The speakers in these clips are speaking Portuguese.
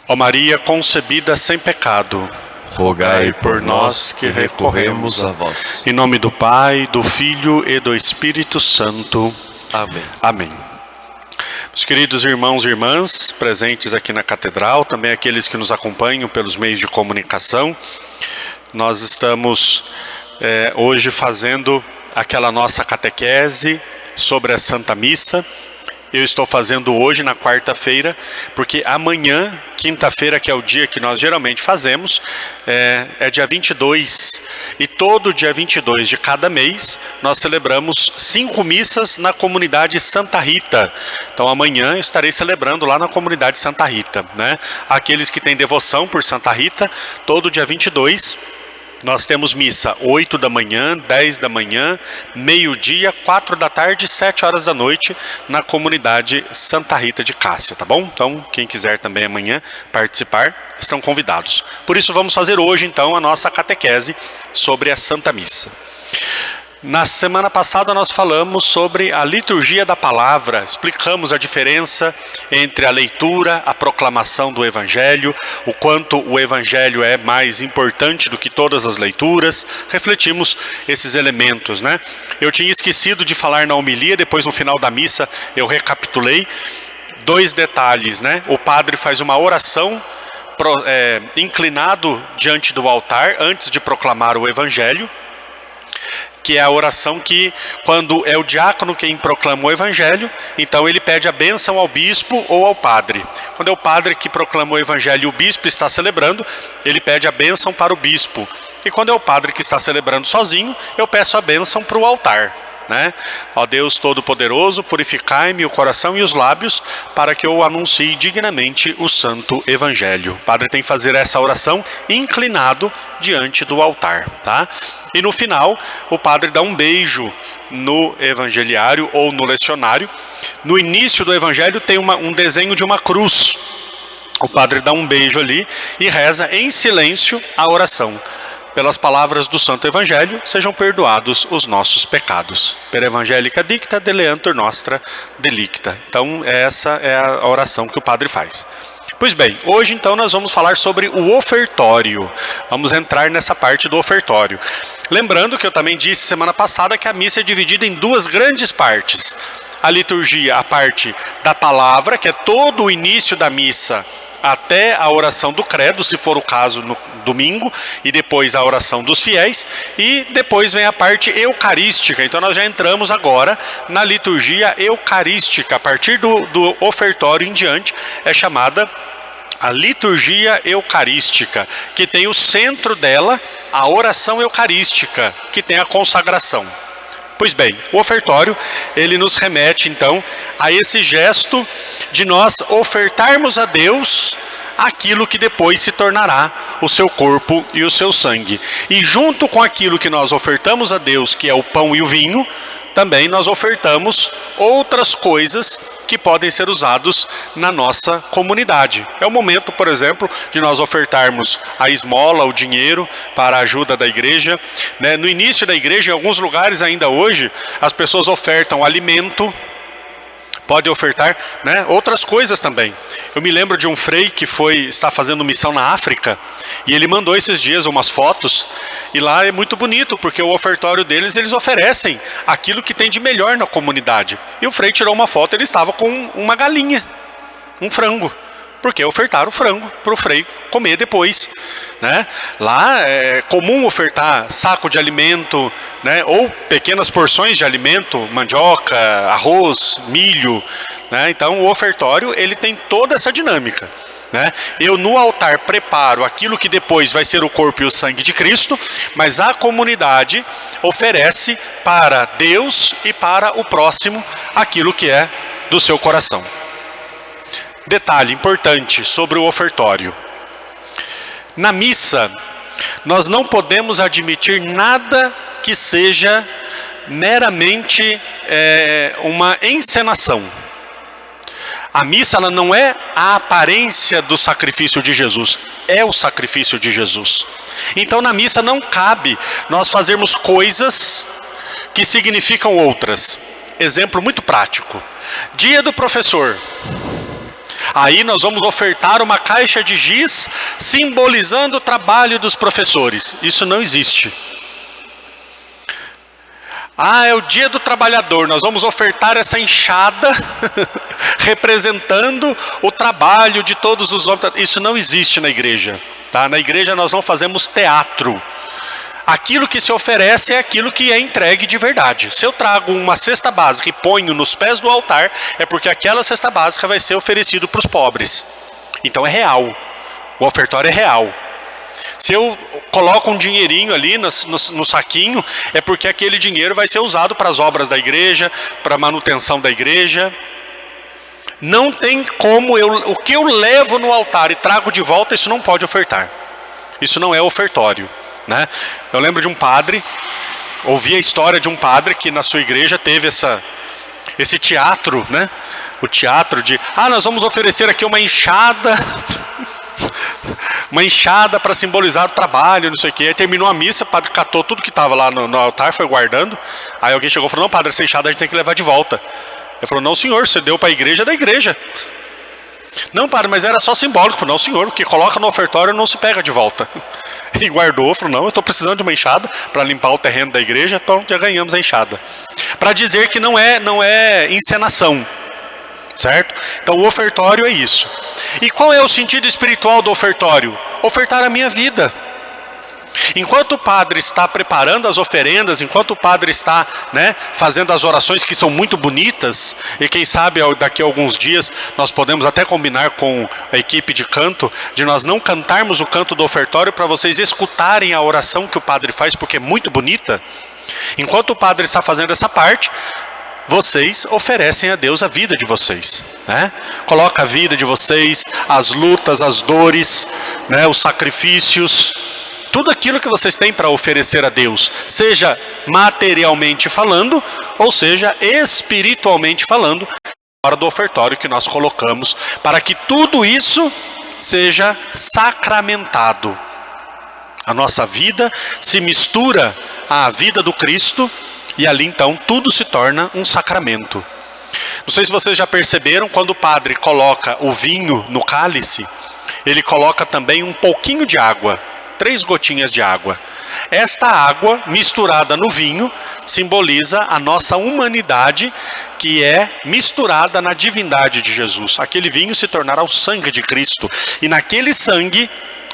Ó Maria concebida sem pecado, rogai por nós que recorremos a vós. Em nome do Pai, do Filho e do Espírito Santo. Amém. Amém. Meus queridos irmãos e irmãs presentes aqui na Catedral, também aqueles que nos acompanham pelos meios de comunicação, nós estamos hoje fazendo aquela nossa catequese sobre a Santa Missa. Eu estou fazendo hoje, na quarta-feira, porque amanhã, quinta-feira, que é o dia que nós geralmente fazemos, é dia 22. E todo dia 22 de cada mês, nós celebramos 5 missas na comunidade Santa Rita. Então amanhã eu estarei celebrando lá na comunidade Santa Rita, né? Aqueles que têm devoção por Santa Rita, todo dia 22, nós temos missa 8 da manhã, 10 da manhã, meio-dia, 4 da tarde, 7 horas da noite, na comunidade Santa Rita de Cássia, tá bom? Então, quem quiser também amanhã participar, estão convidados. Por isso, vamos fazer hoje, então, a nossa catequese sobre a Santa Missa. Na semana passada nós falamos sobre a liturgia da palavra, explicamos a diferença entre a leitura, a proclamação do Evangelho, o quanto o Evangelho é mais importante do que todas as leituras, refletimos esses elementos, né? Eu tinha esquecido de falar na homilia, depois no final da missa eu recapitulei 2 detalhes, né? O padre faz uma oração inclinado diante do altar antes de proclamar o Evangelho, que é a oração que, quando é o diácono quem proclama o Evangelho, então ele pede a bênção ao bispo ou ao padre. Quando é o padre que proclama o Evangelho e o bispo está celebrando, ele pede a bênção para o bispo. E quando é o padre que está celebrando sozinho, eu peço a bênção para o altar, né? Ó Deus Todo-Poderoso, purificai-me o coração e os lábios, para que eu anuncie dignamente o Santo Evangelho. O padre tem que fazer essa oração inclinado diante do altar, tá? E no final, o padre dá um beijo no evangeliário ou no lecionário. No início do evangelho tem um desenho de uma cruz. O padre dá um beijo ali e reza em silêncio a oração. Pelas palavras do Santo Evangelho, sejam perdoados os nossos pecados. Per evangelica dicta, deleantur nostra delicta. Então, essa é a oração que o padre faz. Pois bem, hoje então nós vamos falar sobre o ofertório. Vamos entrar nessa parte do ofertório. Lembrando que eu também disse semana passada que a missa é dividida em 2 grandes partes. A liturgia, a parte da palavra, que é todo o início da missa, até a oração do credo, se for o caso no domingo, e depois a oração dos fiéis, e depois vem a parte eucarística. Então nós já entramos agora na liturgia eucarística. A partir do ofertório em diante é chamada a liturgia eucarística, que tem o centro dela a oração eucarística, que tem a consagração. Pois bem, o ofertório, ele nos remete então a esse gesto de nós ofertarmos a Deus aquilo que depois se tornará o seu corpo e o seu sangue. E junto com aquilo que nós ofertamos a Deus, que é o pão e o vinho, também nós ofertamos outras coisas que podem ser usados na nossa comunidade. É o momento, por exemplo, de nós ofertarmos a esmola, o dinheiro, para a ajuda da igreja, né? No início da igreja, em alguns lugares ainda hoje, as pessoas ofertam alimento, pode ofertar, né, outras coisas também. Eu me lembro de um frei que está fazendo missão na África, e ele mandou esses dias umas fotos, e lá é muito bonito, porque o ofertório deles, eles oferecem aquilo que tem de melhor na comunidade. E o frei tirou uma foto, ele estava com uma galinha, um frango, porque ofertaram o frango para o frei comer depois, né? Lá é comum ofertar saco de alimento, né? Ou pequenas porções de alimento, mandioca, arroz, milho, né? Então o ofertório, ele tem toda essa dinâmica, né? Eu no altar preparo aquilo que depois vai ser o corpo e o sangue de Cristo, mas a comunidade oferece para Deus e para o próximo aquilo que é do seu coração. Detalhe importante sobre o ofertório. Na missa, nós não podemos admitir nada que seja meramente uma encenação. A missa, ela não é a aparência do sacrifício de Jesus, é o sacrifício de Jesus. Então na missa não cabe nós fazermos coisas que significam outras. Exemplo muito prático. Dia do professor. Aí nós vamos ofertar uma caixa de giz simbolizando o trabalho dos professores. Isso não existe. É o dia do trabalhador, nós vamos ofertar essa enxada representando o trabalho de todos os homens. Isso não existe na igreja, tá? Na igreja nós não fazemos teatro. Aquilo que se oferece é aquilo que é entregue de verdade. Se eu trago uma cesta básica e ponho nos pés do altar, é porque aquela cesta básica vai ser oferecida para os pobres. Então é real, o ofertório é real. Se eu coloco um dinheirinho ali no saquinho, é porque aquele dinheiro vai ser usado para as obras da igreja, para a manutenção da igreja. Não tem como, o que eu levo no altar e trago de volta, isso não pode ofertar. Isso não é ofertório, né? Eu lembro de um padre, ouvi a história de um padre que na sua igreja teve esse teatro, né? O teatro de, nós vamos oferecer aqui uma enxada... uma enxada para simbolizar o trabalho, não sei o que. Aí terminou a missa, o padre catou tudo que estava lá no altar, foi guardando. Aí alguém chegou e falou, não padre, essa enxada a gente tem que levar de volta. Ele falou, não senhor, você deu para a igreja, é da igreja. Não padre, mas era só simbólico. Falou, não senhor, o que coloca no ofertório não se pega de volta. E guardou, falou, não, eu estou precisando de uma enxada para limpar o terreno da igreja, então já ganhamos a enxada. Para dizer que não é encenação. Certo? Então o ofertório é isso. E qual é o sentido espiritual do ofertório? Ofertar a minha vida. Enquanto o padre está preparando as oferendas, enquanto o padre está, fazendo as orações que são muito bonitas, e quem sabe daqui a alguns dias nós podemos até combinar com a equipe de canto, de nós não cantarmos o canto do ofertório para vocês escutarem a oração que o padre faz, porque é muito bonita. Enquanto o padre está fazendo essa parte, vocês oferecem a Deus a vida de vocês, né? Coloca a vida de vocês, as lutas, as dores, os sacrifícios, tudo aquilo que vocês têm para oferecer a Deus, seja materialmente falando, ou seja espiritualmente falando, na hora do ofertório que nós colocamos, para que tudo isso seja sacramentado. A nossa vida se mistura à vida do Cristo, e ali então tudo se torna um sacramento. Não sei se vocês já perceberam, quando o padre coloca o vinho no cálice, ele coloca também um pouquinho de água, 3 gotinhas de água. Esta água misturada no vinho simboliza a nossa humanidade, que é misturada na divindade de Jesus. Aquele vinho se tornará o sangue de Cristo, e naquele sangue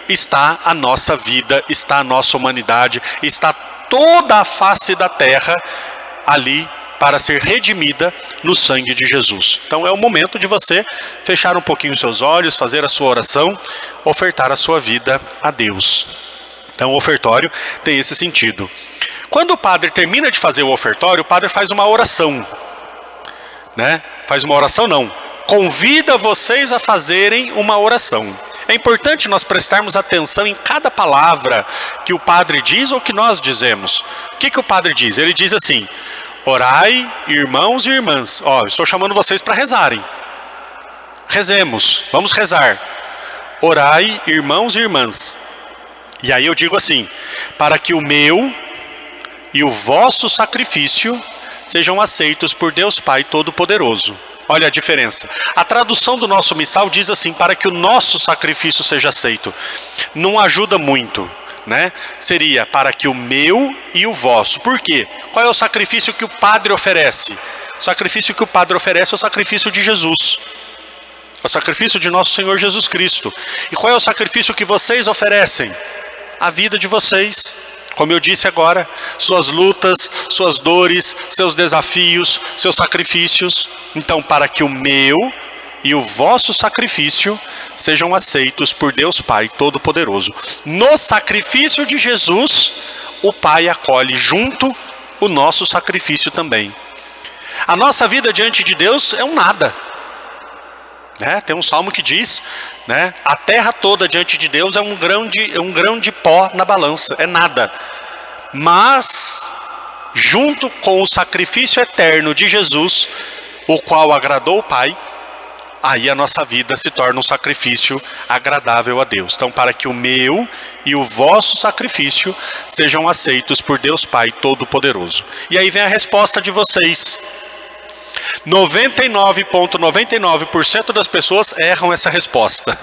está a nossa vida, está a nossa humanidade, está toda a face da terra ali para ser redimida no sangue de Jesus. Então é o momento de você fechar um pouquinho os seus olhos, fazer a sua oração, ofertar a sua vida a Deus. Então o ofertório tem esse sentido. Quando o padre termina de fazer o ofertório, o padre faz uma oração, Faz uma oração não, convida vocês a fazerem uma oração. É importante nós prestarmos atenção em cada palavra que o padre diz ou que nós dizemos. O que o padre diz? Ele diz assim, orai, irmãos e irmãs. Eu estou chamando vocês para rezarem. Rezemos, vamos rezar. Orai, irmãos e irmãs. E aí eu digo assim, para que o meu e o vosso sacrifício sejam aceitos por Deus Pai Todo-Poderoso. Olha a diferença. A tradução do nosso missal diz assim, para que o nosso sacrifício seja aceito. Não ajuda muito, Seria para que o meu e o vosso. Por quê? Qual é o sacrifício que o padre oferece? O sacrifício que o padre oferece é o sacrifício de Jesus. É o sacrifício de nosso Senhor Jesus Cristo. E qual é o sacrifício que vocês oferecem? A vida de vocês. Como eu disse agora, suas lutas, suas dores, seus desafios, seus sacrifícios. Então, para que o meu e o vosso sacrifício sejam aceitos por Deus Pai Todo-Poderoso. No sacrifício de Jesus, o Pai acolhe junto o nosso sacrifício também. A nossa vida diante de Deus é um nada. Tem um salmo que diz, a terra toda diante de Deus é um grão de pó na balança, é nada. Mas, junto com o sacrifício eterno de Jesus, o qual agradou o Pai, aí a nossa vida se torna um sacrifício agradável a Deus. Então, para que o meu e o vosso sacrifício sejam aceitos por Deus Pai Todo-Poderoso. E aí vem a resposta de vocês. 99,99% das pessoas erram essa resposta.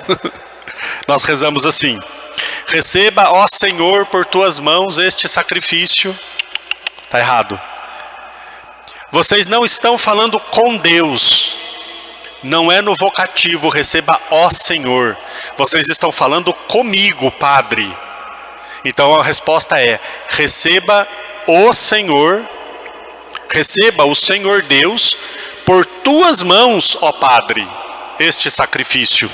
Nós rezamos assim: receba, ó Senhor, por tuas mãos este sacrifício. Está errado. Vocês não estão falando com Deus. Não é no vocativo, receba, ó Senhor. Vocês estão falando comigo, Padre. Então a resposta é: receba o Senhor Deus, por tuas mãos, ó Padre, este sacrifício,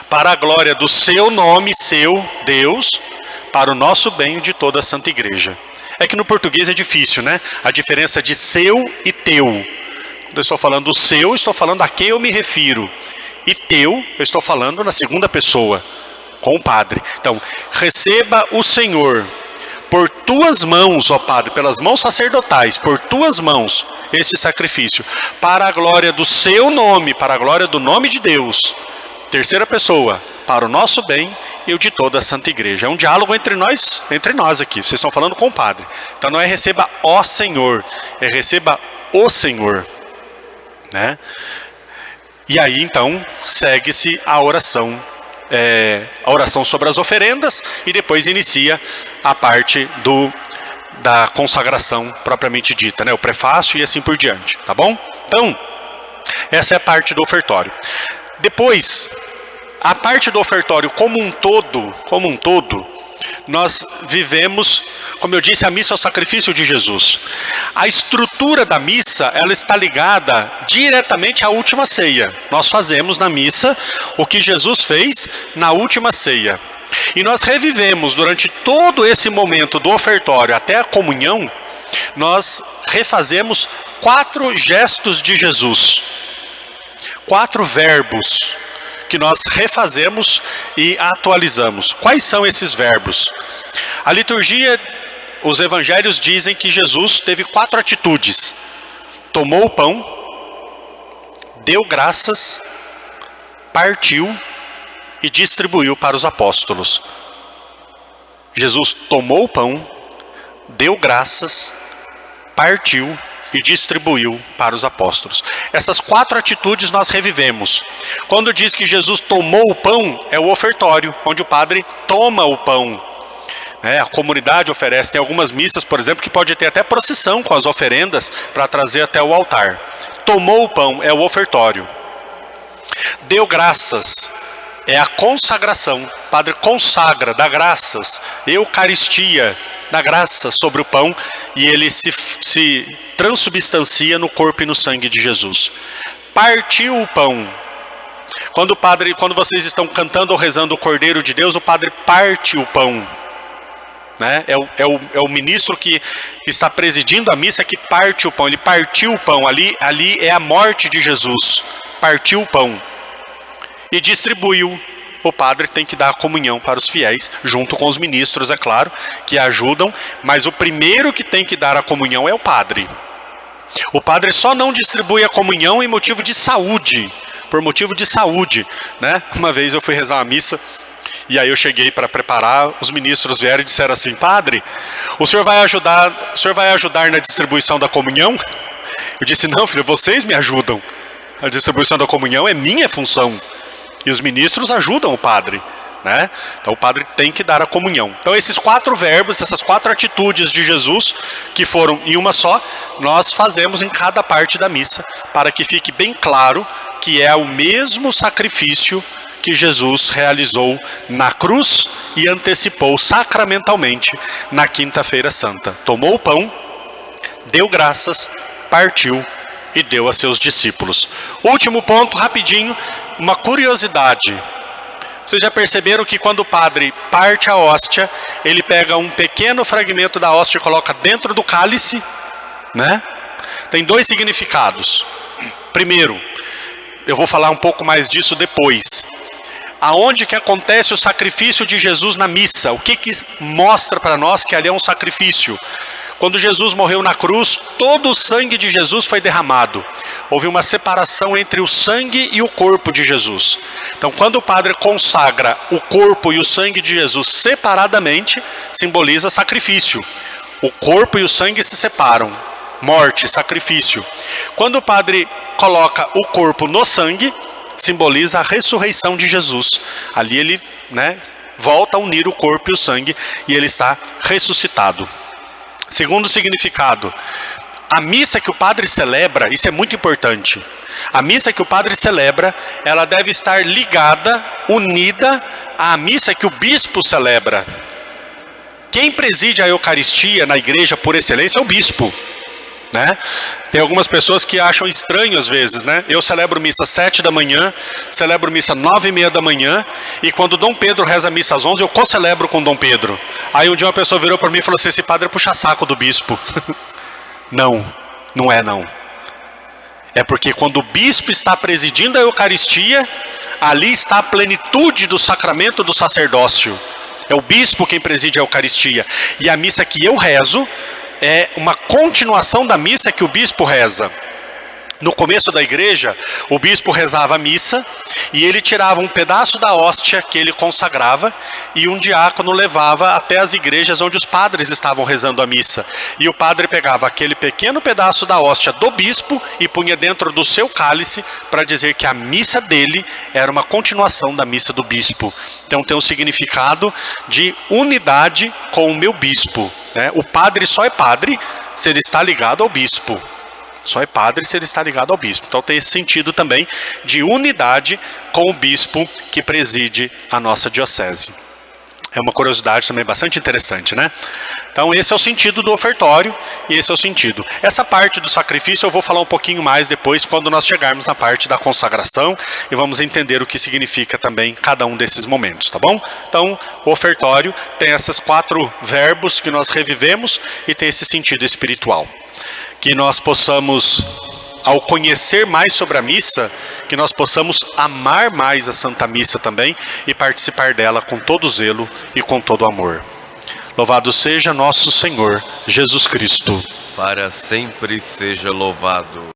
para a glória do seu nome, seu Deus, para o nosso bem e de toda a Santa Igreja. É que no português é difícil, né? A diferença de seu e teu. Quando eu estou falando do seu, estou falando a quem eu me refiro. E teu, eu estou falando na segunda pessoa, com o Padre. Então, receba o Senhor, por tuas mãos, ó Padre, pelas mãos sacerdotais, por tuas mãos, este sacrifício, para a glória do seu nome, para a glória do nome de Deus. Terceira pessoa, para o nosso bem e o de toda a Santa Igreja. É um diálogo entre nós aqui. Vocês estão falando com o Padre. Então não é receba ó Senhor, é receba o Senhor, né? E aí então segue-se a oração sobre as oferendas, e depois inicia a parte da consagração propriamente dita, né? O prefácio e assim por diante, tá bom? Então, essa é a parte do ofertório. Depois, a parte do ofertório como um todo, nós vivemos, como eu disse, a missa é o sacrifício de Jesus. A estrutura da missa, ela está ligada diretamente à última ceia. Nós fazemos na missa o que Jesus fez na última ceia. E nós revivemos durante todo esse momento do ofertório até a comunhão, nós refazemos 4 gestos de Jesus. 4 verbos que nós refazemos e atualizamos. Quais são esses verbos? A liturgia, os evangelhos dizem que Jesus teve 4 atitudes. Tomou o pão, deu graças, partiu e distribuiu para os apóstolos. Jesus tomou o pão, deu graças, partiu e distribuiu para os apóstolos. Essas 4 atitudes nós revivemos. Quando diz que Jesus tomou o pão, é o ofertório, onde o padre toma o pão. A comunidade oferece. Tem algumas missas, por exemplo, que pode ter até procissão com as oferendas para trazer até o altar. Tomou o pão, é o ofertório. Deu graças, é a consagração. O padre consagra, dá graças, Eucaristia, dá graça sobre o pão, e ele se transubstancia no corpo e no sangue de Jesus. Partiu o pão. Quando vocês estão cantando ou rezando o Cordeiro de Deus, o padre parte o pão. É o ministro que está presidindo a missa que parte o pão. Ele partiu o pão. Ali é a morte de Jesus. Partiu o pão. E distribuiu. O padre tem que dar a comunhão para os fiéis, junto com os ministros, é claro, que ajudam, mas o primeiro que tem que dar a comunhão é o padre. O padre só não distribui a comunhão em motivo de saúde, por motivo de saúde, né? Uma vez eu fui rezar uma missa, e aí eu cheguei para preparar, os ministros vieram e disseram assim: padre, o senhor vai ajudar na distribuição da comunhão? Eu disse: não, filho, vocês me ajudam. A distribuição da comunhão é minha função. E os ministros ajudam o padre, né? Então o padre tem que dar a comunhão. Então esses 4 verbos, essas 4 atitudes de Jesus, que foram em uma só, nós fazemos em cada parte da missa, para que fique bem claro que é o mesmo sacrifício que Jesus realizou na cruz e antecipou sacramentalmente na Quinta-feira Santa. Tomou o pão, deu graças, partiu e deu a seus discípulos. Último ponto, rapidinho, uma curiosidade. Vocês já perceberam que quando o padre parte a hóstia, ele pega um pequeno fragmento da hóstia e coloca dentro do cálice, né? Tem 2 significados. Primeiro, eu vou falar um pouco mais disso depois. Aonde que acontece o sacrifício de Jesus na missa? O que mostra para nós que ali é um sacrifício? Quando Jesus morreu na cruz, todo o sangue de Jesus foi derramado. Houve uma separação entre o sangue e o corpo de Jesus. Então, quando o padre consagra o corpo e o sangue de Jesus separadamente, simboliza sacrifício. O corpo e o sangue se separam. morte, sacrifício. Quando o padre coloca o corpo no sangue, simboliza a ressurreição de Jesus. Ali ele, volta a unir o corpo e o sangue e ele está ressuscitado. Segundo significado, a missa que o padre celebra, isso é muito importante. A missa que o padre celebra, ela deve estar ligada, unida à missa que o bispo celebra. Quem preside a Eucaristia na igreja por excelência é o bispo, Tem algumas pessoas que acham estranho às vezes, Eu celebro missa 7 da manhã, celebro missa 9:30 da manhã, e quando Dom Pedro reza a missa às 11, eu co-celebro com Dom Pedro. Aí um dia uma pessoa virou para mim e falou assim: esse padre é puxa-saco do bispo. Não é. É porque quando o bispo está presidindo a Eucaristia, ali está a plenitude do sacramento do sacerdócio. É o bispo quem preside a Eucaristia. E a missa que eu rezo é uma continuação da missa que o bispo reza. No começo da igreja, o bispo rezava a missa e ele tirava um pedaço da hóstia que ele consagrava e um diácono levava até as igrejas onde os padres estavam rezando a missa. E o padre pegava aquele pequeno pedaço da hóstia do bispo e punha dentro do seu cálice para dizer que a missa dele era uma continuação da missa do bispo. Então tem um significado de unidade com o meu bispo. O padre só é padre se ele está ligado ao bispo. Só é padre se ele está ligado ao bispo. Então tem esse sentido também de unidade com o bispo que preside a nossa diocese. É uma curiosidade também bastante interessante, Então esse é o sentido do ofertório e esse é o sentido. Essa parte do sacrifício eu vou falar um pouquinho mais depois, quando nós chegarmos na parte da consagração, e vamos entender o que significa também cada um desses momentos, tá bom? Então o ofertório tem esses 4 verbos que nós revivemos e tem esse sentido espiritual. Que nós possamos, ao conhecer mais sobre a missa, que nós possamos amar mais a Santa Missa também e participar dela com todo zelo e com todo amor. Louvado seja nosso Senhor Jesus Cristo. Para sempre seja louvado.